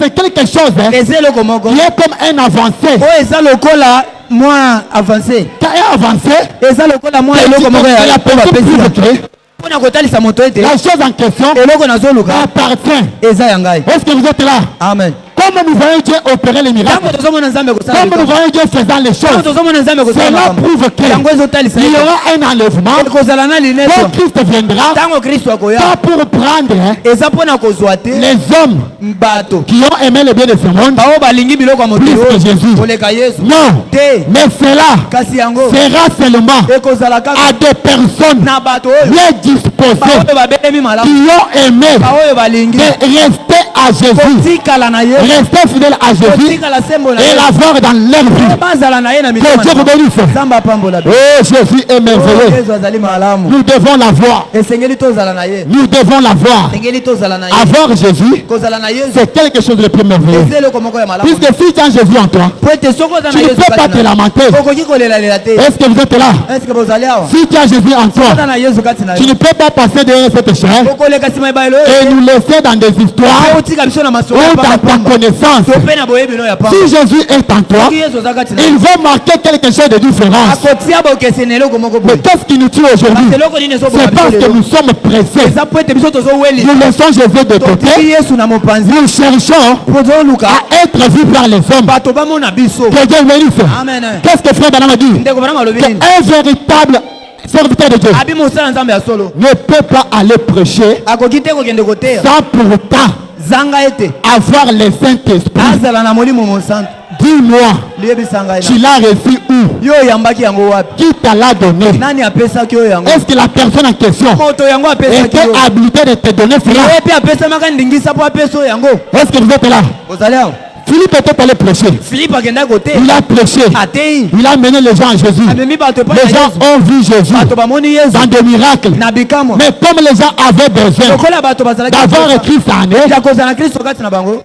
c'est quelque chose eza eloko moko qui est comme un avancé. oyo eza lokola mwa avance Quand un avancé, eza lokola mwa c'est eloko moko la ya personne bapesi prouve nga. que mpona kotalisa moto ete la chose en question eloko nazoluka appartient. eza ya ngai. Est-ce que vous êtes là? Amen. Comme nous voyons Dieu opérer les miracles, ntango tozomona nzambe kosala comme nous likambo, voyons Dieu faisant les ntango choses, tozomona nzambe kosala cela makambo, prouve yango qu'il ezotalisa y ete aura un enlèvement ekozala na quand lineso Christ viendra, ntango kristo akoya pas pour prendre eza mpona kozwa te les hommes bato qui ont aimé le bien de ce monde bao balingi biloko ya mokili plus que oyo Jésus. koleka yesu Non, te, mais cela kasi yango sera seulement ekozala kaka à des personnes na bato oyo bien disposées baoyo babelemi malamu qui ont aimé baoyo balingi de rester à Jésus, kotikala na yesu rester fidèles à Jésus kotikala sembo na et yesu l'avoir dans leur vie. bazala na ye na Que Dieu vous mitema bénisse. nzambe apambola be Oh, Jésus est merveilleux. yesu azali malamu Nous devons l'avoir. esengeli tozala na ye Nous devons l'avoir. esengeli tozala na ye Avoir Jésus, kozala na yesu c'est quelque chose de plus merveilleux. eza eloko moko ya malamu Puisque si tu as Jésus en toi, po ete soki oza tu na ne yesu peux pas kati te na lamenter. okoki kolelalela te Est-ce que vous êtes là? eske bozali awa Si tu as Jésus en toi, oza na yesu kati na tu yo ne peux pas passer derrière cette chair okoleka nsima ebayelo et oyo nous laisser dans des histoires otika biso na masolo ou ya dans ta pamba connaissance. to mpe na boyebi no ya pamba Si Jésus est en toi, soki yesu oza kati na il yo va marquer quelque chose de différent. akotia bokese na eloko moko Mais boye qu'est-ce qui nous tue aujourd'hui? kasi eloko nini ezoboka C'est parce biso que lelo nous sommes pressés. eza po ete biso tozoweli Nous laissons Jésus de totiki côté. yesu na mopanzi Nous cherchons tozoluka à être vus par les hommes. bato bamona biso Que Dieu bénisse. amen Qu'est-ce que frère Branham a dit? ndeko bana malobi nini Qu'un véritable serviteur de Dieu abi mosala nzambe ya solo ne peut pas aller prêcher akoki te kokende koteya sans pour autant zanga ete avoir le Saint-Esprit. azala na molimo mosantu Dis-moi, liyebisa ngai tu l'as reçu où? yo oyambaki yango wapi Qui t'a l'a donné? nani apesaki oyo yango Est-ce que la personne en question moto yango apesaki était yo habilitée de te donner cela? ye mpe apesamaka ndingisa mpo apesa oyo yango Est-ce que vous êtes là? ozali awa Philippe était allé prêcher. filipe akendaki koteya Il a prêché. ateyi Il a mené les gens à Jésus. amemi bato epai Les na gens yesu ont vu Jésus bato bamoni yesu dans des miracles. na bikamwa Mais comme les gens avaient besoin lokola bato bazalaki d'avoir kokosa écrit ça en eux, ya kozala na kristo kati na bango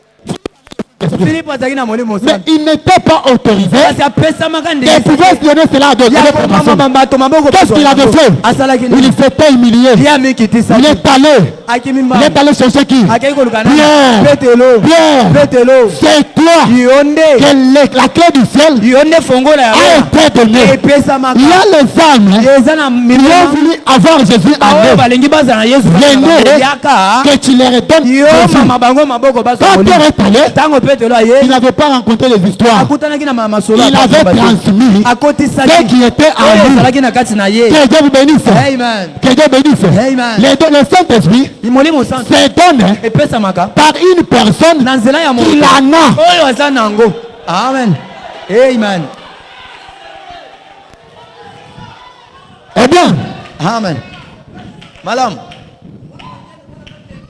filipe azalaki na molimo mais mosantu il n'était pas autorisé kasi apesamaka de ndingisa pouvoir se donner cela à d'autres ya personnes. komama bato maboko Qu'est-ce qu'il avait fait? asalaki Il nini s'était humilié. ye amikitisa Il est allé. akimi Il mbala est allé chercher qui? akei koluka na Pierre. petelo Pierre. petelo C'est toi yo nde que la clé du ciel yo nde fongola a yango été donnée. epesamaka Il y a les âmes eza na qui milimo ont voulu avoir Jésus en baoyo eux. balingi bazala na yesu Venez yaka que tu leur donnes yo Jésus. mama bango maboko Quand bazwa Pierre est allé, ntango petelo il aye n'avait pas rencontré les histoires. akutanaki na masolo Il avait transmis ce akotisaki qui était en oyo lui. ezalaki na kati na ye Que Dieu vous bénisse. amen Que Dieu bénisse. Amen. Le Saint-Esprit molimo santu se donne epesamaka par une personne na nzela ya moto qui en a. oyo aza nango amen amen Eh bien, amen malamu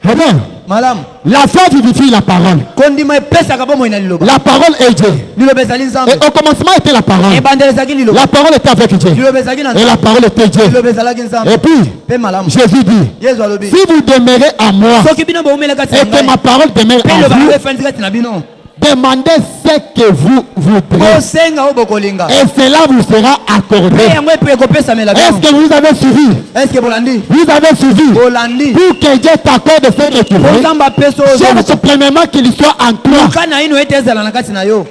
eh bien, Malam. La foi vivifie la parole. Kondima epesaka bomoi na liloba. La parole est Dieu. Liloba ezali nzambe. Et au commencement était la parole. Ebandeli ezalaki liloba. La parole était avec Dieu. Liloba ezalaki na Et la parole était Dieu. liloba ezalaki nzambe. Et puis, Pe malam. Jésus dit, Yesu alobi. si vous demeurez à moi Soki bino bomela kati et que ma parole demeure pe en liloba vous, efandi kati na bino. demandez ce que vous voudrez. Osenga obokolinga. Et cela vous sera accordé. Pe yango epe ekopesamela bino. Est-ce que vous avez suivi? Est-ce que bolandi? Vous avez suivi? Bolandi. Pour que Dieu t'accorde ce que tu veux. Ozamba peso Cherche premièrement qu'il soit en toi. kana ino ete ezala na kati na yo.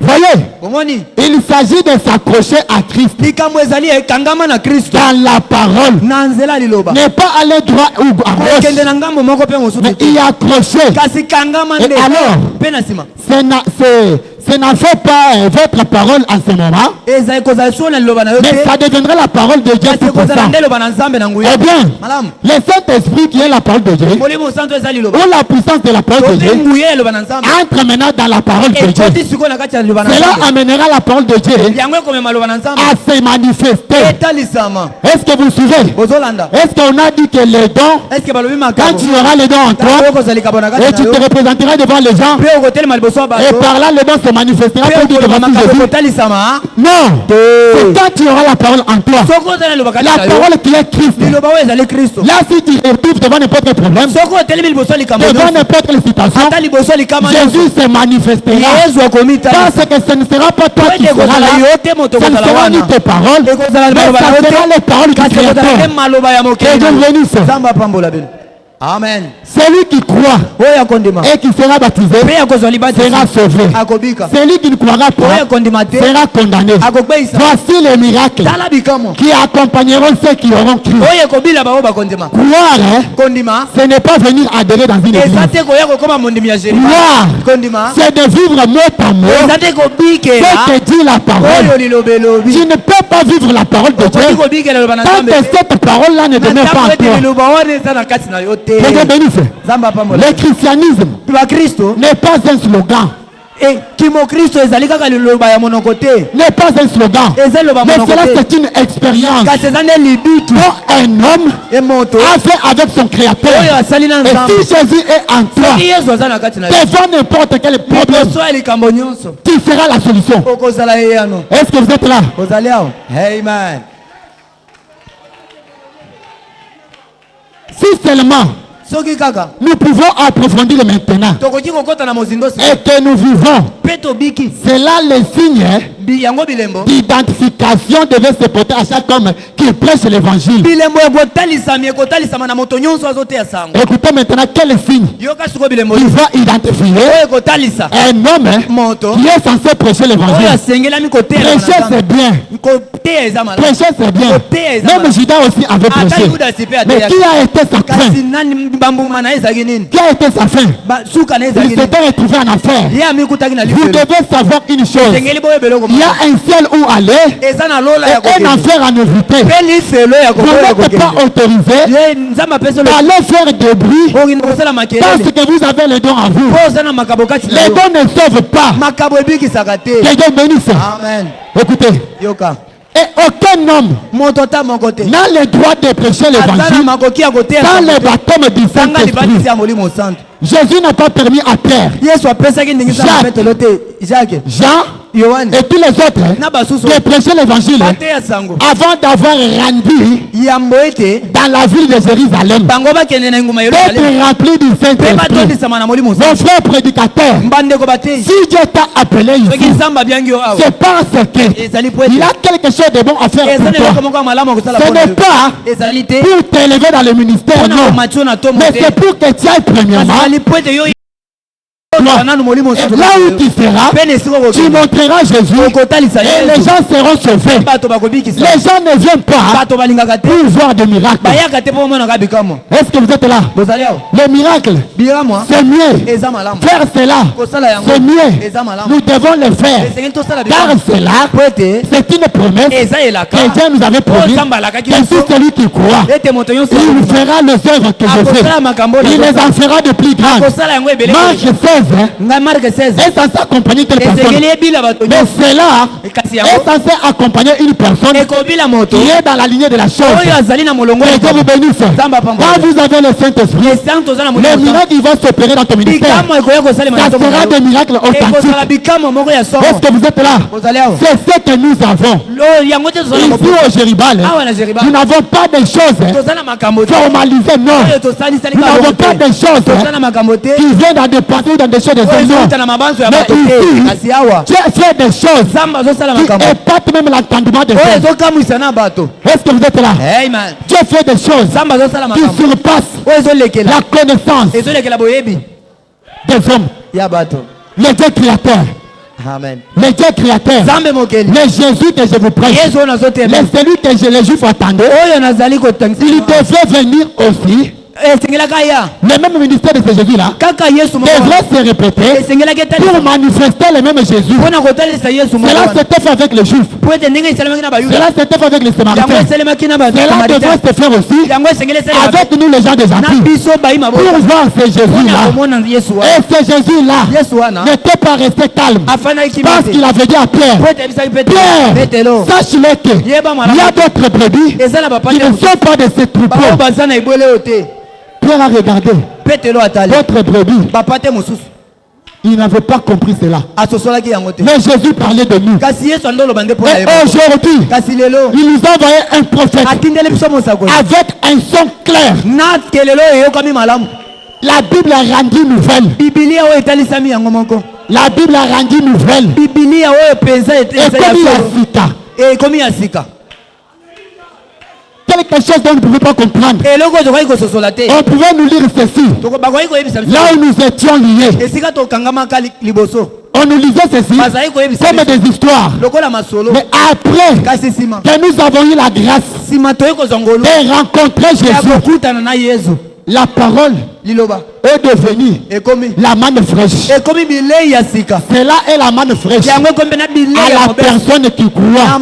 Voyez, Omoni. il s'agit de s'accrocher à Christ Likambo ezali ekangama na Kristo. dans la parole. Na nzela liloba. Ne pas aller droit ou à Okende gauche, na ngambo moko pe mosusu. mais y accrocher. Kasi kangama Et nde. alors? Pe na sima. Ce n'a fait pas votre parole en ce moment, Eza ekozala so na liloba na yo mais te. ça deviendra la parole de Dieu Kasi tout ekozala ça. nde liloba na nzambe na nguya. Eh bien, Malamu. le Saint-Esprit qui est la parole de Dieu, Molimo santo eza liloba. ou la puissance de la parole de Tope Dieu, nguya liloba na nzambe. entre maintenant dans la parole de Dieu. Ekoti siko na kati ya liloba na Cela nzambe. amènera la parole de Dieu Yango ekomema liloba na nzambe. à se manifester. Etalisama. Est-ce que vous suivez? Ozolanda. Est-ce qu'on a dit que les dons, Est-ce que balobi quand makabo? tu auras les dons en toi, Okozali kabona kati et na tu yo. te représenteras devant les gens, Pe okotelema liboso ya et bato. par là les dons se manifestera Pe pour dire okolema devant makabo Jésus. ekotalisama. Non, c'est quand tu auras la parole en toi, Soko ozali liloba kati la na yo. parole qui est Christ. Liloba oyo ezali Kristo. Là, si tu te retrouves devant n'importe quel problème, Soko otelemi liboso ya likambo devant nyonso. n'importe quelle situation, Ata liboso ya likama nyonso. Jésus se manifestera. Yesu akomitali. Parce que ce ne sera pas toi qui Ete seras ekozala là, yo te moto ce ne ekozala sera ni wana. tes paroles, Ekozala mais maloba na ça yo sera les paroles te. du Kasi ekozala Créateur. te maloba ya Que mokili. Dieu bénisse. Nzambe apambola bino. Amen. Celui qui croit Oyo akondima. et qui sera baptisé Pe akozwa libati. sera sauvé. Akobika. Celui qui ne croira Oyo pas akondima te. sera condamné. Akokbeisa. Voici les miracles Tala bikamo. qui accompagneront ceux qui auront cru. Oyo ekobila bao bakondima. Croire, hein, Kondima. ce n'est pas venir adhérer dans une Eza église. te koya kokoma mondimi ya Jésus. Croire, Kondima. c'est de vivre mot à mot Eza te kobikela. ce que dit la Oyo parole. lilobelobi. Tu ne peux pas vivre la parole de Okoti Dieu kobikela liloba na tant Nzambe. que cette parole-là ne demeure pas en Ntango ete toi. liloba wana eza na kati na yo te. Que Dieu bénisse. Nzambe apambola. Le christianisme Bakristo. n'est pas un slogan, Kimokristo ezali kaka liloba ya monoko te. n'est pas un slogan, Eza liloba mais monoko cela te. c'est une expérience Kasi eza nde libitu. dont un homme Emoto. a fait avec son créateur. Oyo asali na Et Nzambe. si Jésus est en toi, Soki Yesu aza na kati na yo. devant n'importe quel problème, Liboso ya likambo nyonso. qui sera la solution? Okozala eyano. Est-ce que vous êtes là? Ozali awo. Amen. Si seulement Soki kaka. nous pouvons approfondir maintenant Tokoki kokota na mozindo si. et que nous vivons, Pe tobiki. c'est là le signe Yango bilembo. d'identification devait se porter à chaque homme qui prêche l'évangile. Bilembo ekotalisami ekotalisama na moto nyonso azoteya sango. Écoutez maintenant quel signe Yoka siko bilembo. qui va identifier Oyo ekotalisa. un homme Moto. qui est censé prêcher Oyo l'évangile. asengelami koteya na Prêcher Nzambe. c'est bien, Koteya eza malamu. prêcher c'est bien. Koteya eza Même malamu. Judas aussi avait Ata prêché. Yuda sipe Mais ateya. qui a été sa fin? Kasi nani bambuma na ezalaki nini? Qui a été sa fin? Suka na Il ezalaki nini? s'était retrouvé en affaire. Ye amikutaki na Vous lifelo. devez savoir une chose. Sengeli boye beloko. Il y a un ciel où aller Eza na lola et ya un kokende. enfer à éviter. Pe lifelo ya Vous kokoya n'êtes pas kokende. autorisé Ye nzambe apesa lo. d'aller faire des bruits Okinda kosala parce makelele. que vous avez les dons en vous. Po oza na makabo kati na Les yo. dons ne sauvent pas. Makabo ebikisaka te. Que Dieu bénisse. Amen. Écoutez. Yoka. Et aucun homme Moto ta moko te. n'a le droit de prêcher Aza na l'évangile makoki ya koteya. dans le baptême du Sanga Saint-Esprit. libatisi ya molimo santo. Jésus n'a pas permis à Pierre, Yesu apesaki ndenge za Jacques. mapetelo te. Jacques. Jean Yohane. et tous les autres Na basusu. de prêcher l'évangile Bateya sango. avant d'avoir rendu Yambo ete. dans la ville de Jérusalem, Bango bakende na nguma Yerusalem. d'être rempli du Pe Saint-Esprit. batondisama na molimo Mon santo. frère prédicateur, Mbandeko bateyi. si Dieu t'a appelé Soki ici, nzambe abiangi yo awa. c'est parce que Ezali po ete. il a quelque chose de bon à faire Eza pour na eloko toi. moko ya malamu ya kosala Ce mpona n'est yo. pas Ezali te. pour t'élever dans le ministère, Mpona non. komatio na tomo Mais te. c'est pour que tu ailles premièrement Ezali po ete yo là nanu molimo et santo. là où tu seras, Pene esiko tu kokende. montreras Jésus Okotalisa et les Yesu. gens seront sauvés. Bato bakobikisa. Les gens ne viennent pas Bato balingaka te. pour voir des miracles. Bayaka te po mona ka bikamo. Est-ce que vous êtes là? Bozali awa. Les miracles, Bikamwa. c'est mieux. Eza malamu. Faire cela, Kosala yango. c'est mieux. Eza malamu. Nous devons le faire. Esengeli tosala Car bikamo. cela, Po ete. c'est une promesse Eza elaka. que Dieu nous avait promis. Nzambe alakaki Que biso. tout celui qui croit, Ete moto nyonso. il fera les œuvres que je Akosala fais. makambo na Il les kosala. en fera de plus grandes. Akosala yango ebele. Marc 16, hein, Marc 16. est censé accompagner telle personne. Mais cela est censé accompagner une personne qui est dans la lignée de la chose. Et Dieu vous bénisse. Quand vous avez le Saint-Esprit, les miracles qui vont s'opérer dans ton ministère, ça sera des miracles authentiques. Est-ce que vous êtes là? C'est ce que nous avons. Ici au Jéribal, nous n'avons pas des choses formalisées, non. Nous n'avons pas des choses qui viennent dans des parties ou dans des choses des hommes. Mais ici, Dieu fait des choses qui épatent même l'entendement des hommes. Est-ce que vous êtes là? Dieu fait des choses qui surpassent la connaissance des hommes. Le Dieu créateur. Amen. Le Dieu créateur. Le Jésus que je vous prêche. Le celui que les Juifs attendaient. Il devait venir aussi. Le même ministère de ce Jésus-là devrait se répéter pour manifester le même Jésus. Cela s'était fait avec les Juifs. Cela s'était fait avec les Samaritains. Cela devrait se faire aussi avec nous les gens des Antilles. Pour voir ce Jésus-là. Et ce Jésus-là n'était pas resté calme. Parce qu'il avait dit à Pierre, Pierre, sache-le qu'il y a d'autres brebis qui ne sont pas de ces troupeaux. Pierre a regardé d'autres brebis. Il n'avait pas compris cela. Mais Jésus parlait de nous. Et aujourd'hui, il nous a envoyé un prophète avec un son clair. La Bible a rendu nouvelle. La Bible a rendu nouvelle. Et comme il y a Sika. Quelque chose dont on ne pouvait pas comprendre. On pouvait nous lire ceci. Là où nous étions liés. On nous lisait ceci comme des histoires. Mais après que nous avons eu la grâce de rencontrer Jésus, la parole est devenue la manne fraîche. Cela est la manne fraîche à la personne qui croit.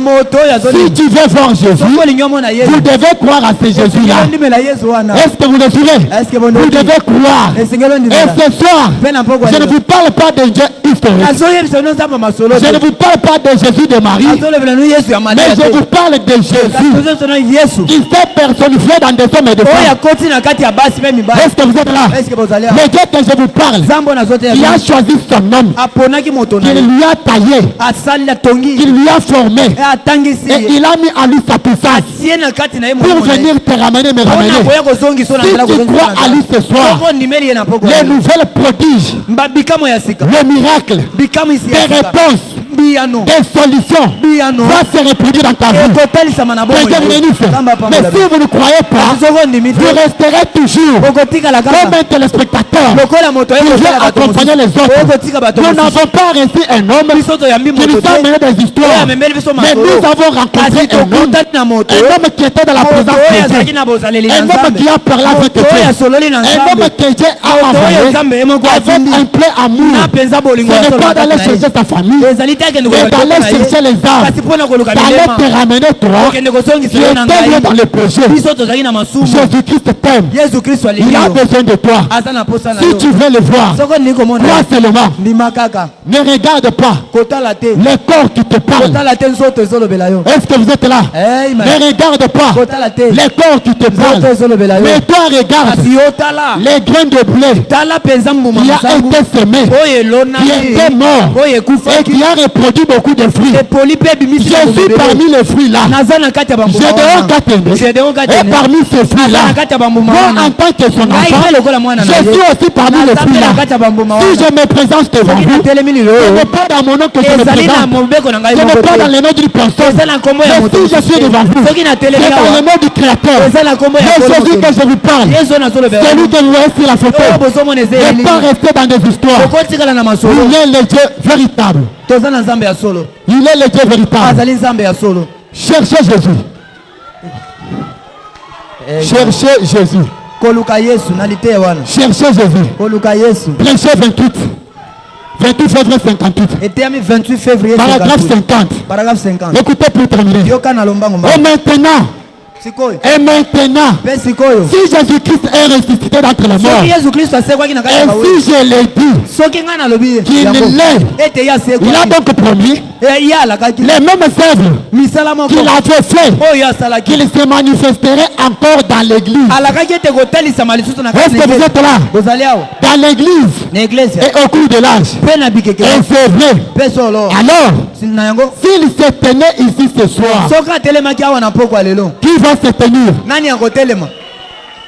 Si tu veux voir Jésus, vous devez croire à ce Jésus-là. Est-ce que vous le suivez? Vous devez croire. Et ce soir, je ne vous parle pas de Dieu historique. Je ne vous parle pas de Jésus de Marie. Mais je vous parle de Jésus qui s'est personnifié dans des hommes et des femmes. Est-ce que vous êtes là? Le Dieu que je vous parle, il a choisi son homme, qu'il lui a taillé, qu'il lui a formé, et il a mis en lui sa puissance pour venir te ramener, me ramener. Si tu crois à lui ce soir, les nouvelles prodiges, le miracle, des réponses, des solutions va se reproduire dans ta vie. Mais si vous ne croyez pas, vous resterez toujours comme un téléspectateur qui vient accompagner les autres. Nous n'avons pas reçu un homme qui nous a mené des histoires, mais nous avons rencontré un homme qui était dans la présence de Dieu, un homme qui a parlé avec Dieu, un homme que Dieu a envoyé avec un plein amour. Ce n'est pas d'aller chercher sa famille, c'est d'aller chercher les âmes, d'aller te ramener toi qui étais dans le péché. Jésus-Christ t'aime. Il a besoin de toi. Si tu veux le voir, crois seulement. Ne regarde pas les corps qui te parlent. Est-ce que vous êtes là? Ne regarde pas les corps qui te parlent. Mais toi regarde les grains de blé qui a été semé, qui était mort et qui a reproduit beaucoup de fruits. Je suis parmi les fruits là. Et parmi ces fruits là, moi en tant que son enfant, je suis aussi parmi les fruits là. Si je me présente devant vous, ce n'est pas dans mon nom que je me présente. Ce n'est pas dans le nom du pasteur. Mais si je suis devant vous, c'est dans le nom du Créateur. Le Jésus que je vous parle, celui que vous voyez sur la photo, n'est pas resté dans des histoires. Il est le Dieu véritable. Il est le Dieu véritable. Cherchez Jésus. Cherchez Jésus. Cherchez Jésus. Prêchez 28. 28 février 58. Paragraphe 50. Écoutez pour terminer. Et maintenant, sikoyo Et maintenant, pe sikoyo si Jésus-Christ est ressuscité d'entre les morts, soki Yesu Kristo asekwaki na kati ya et bawe si je l'ai dit, soki ngai nalobi qu'il yango l'est, ete ye il a asekwaki donc promis ye alakaki les mêmes œuvres misala moko qu'il avait fait, oyo asalaki qu'il se manifesterait encore dans l'église. alakaki ete kotalisama lisusu na Est-ce que vous êtes là? bozali awa Dans l'église na eglise et au cours de l'âge. mpe na bikeke Et c'est vrai. mpe solo Alors, na yango s'il se tenait ici ce soir, soki atelemaki awa na poko ya lelo qui va se tenir? nani akotelema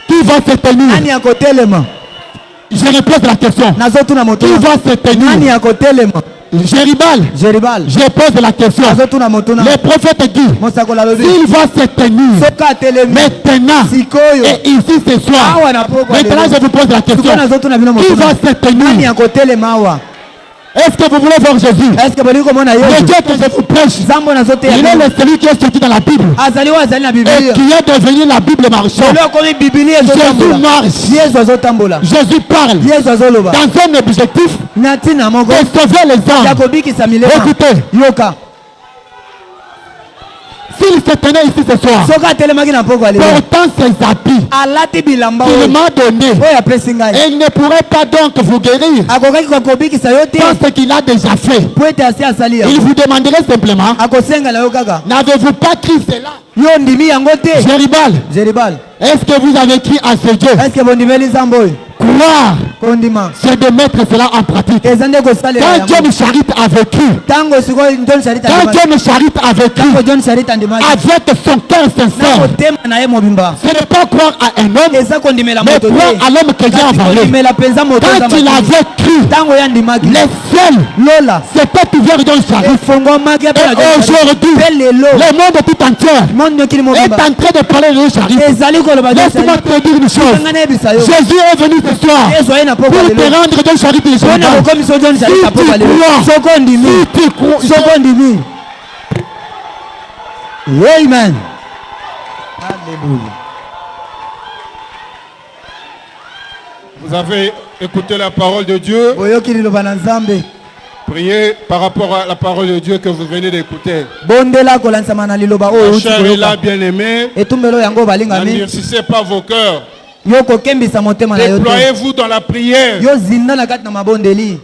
Qui va se tenir? nani akotelema Je repose la question. nazotuna moto Qui va se nani tenir? akotelema Jéribal, jeribal je pose la question. nazotuna motuna Le prophète dit, mosakola alobi s'il va se tenir soki atelemi maintenant sikoyo et ici ce soir, awa na poko ya maintenant lelo je vous pose la question. sikoyo nazotuna bino Qui va motuna se nani tenir? akotelema awa Est-ce que vous voulez voir Jésus? est-ce que bolingi komona Le yesu Dieu que je vous prêche, nzambo nazoteya il est bino le celui qui est sorti dans la Bible azali oyo azali na et bibilia qui est devenu la Bible marchande. olo akomi bibilia Jésus ezotambola marche. yesu azotambola Jésus parle yesu azoloba dans un objectif na ntina moko de sauver les ya âmes. kobikisa milema Écoutez, yoka s'il se tenait ici ce soir, soki atelemaki na poko ya lelo portant ses habits alati bilamba qu'il oyo m'a donné, oyo apesi ngai et il ne pourrait pas donc vous guérir akokaki kobikisa yo te dans ce qu'il a déjà fait. po ete asi asali Il yango vous demanderait simplement, akosenga na yo kaka n'avez-vous pas cru cela? yo ndimi yango te Jéribal, jeribal est-ce que vous avez cru à ce Dieu? estce bondimeli nzambe oyo Croire, kondima c'est de mettre cela en pratique. eza nde kosalela Quand yango John Charit a vécu, ntango sikoyo john sharit quand John Charit a vécu, ntango john sharit andimaki avec son cœur na sincère, kotema na ye mobimba ce n'est pas croire à un homme, eza kondimela mais moto croire te à l'homme que Dieu a kasi envoyé. kondimela mpenza moto Quand il avait cru, ntango ye andimaki les cieux lola s'étaient ouverts dans Charit. efungwamaki Et mpe na John Sharit. aujourd'hui, mpe lelo le monde tout entier monde nyokili est mobimba en train de parler de Charit. ezali koloba John Laisse-moi Sharit. te dire une chose. Nanga nayebisa yo Jésus est venu ce soir yesu aye na poko ya pour te lelo rendre dans Charit les mpona gens. kokomisa john sharit Si na poko ya tu lelo crois, soko ndimi si tu crois, soko ndimi amen Alléluia. Vous avez écouté la parole de Dieu. boyoki liloba na nzambe Priez par rapport à la parole de Dieu que vous venez d'écouter. bondela kolanisama na liloba oyo Ma outi chère et la koyoka bien-aimée, etumbelo yango balingami n'endurcissez pas vos cœurs. yo kokembisa motema na yo te Déployez-vous dans la prière. yo zinda na kati na mabondeli